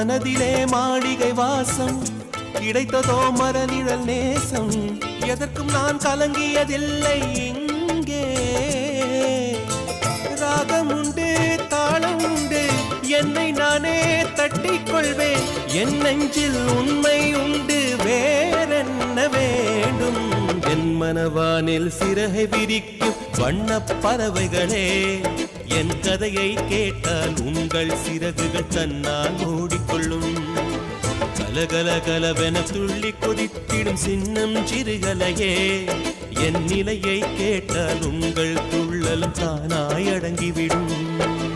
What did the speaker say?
மனதிலே மாளிகை வாசம், கிடைத்ததோ மரநிழல் நேசம். எதற்கும் நான் கலங்கியதில்லை இங்கே. ராகம் உண்டு, தாளம் உண்டு, என்னை நானே தட்டிக் கொள்வேன். என் நெஞ்சில் உண்மை உண்டு, வேறென்ன வேண்டும்? என் மனவானில் சிறகை விரிக்கும் வண்ணப் பறவைகளே, என் கதையை கேட்டால் உங்கள் சிறகுகள் தன்னால் மூடிக்கொள்ளும். கலகல கலவென துள்ளி கொதித்திடும் சின்னம் சிறுகலையே, என் நிலையை கேட்டால் உங்கள் துள்ளலும் தானாய் அடங்கிவிடும்.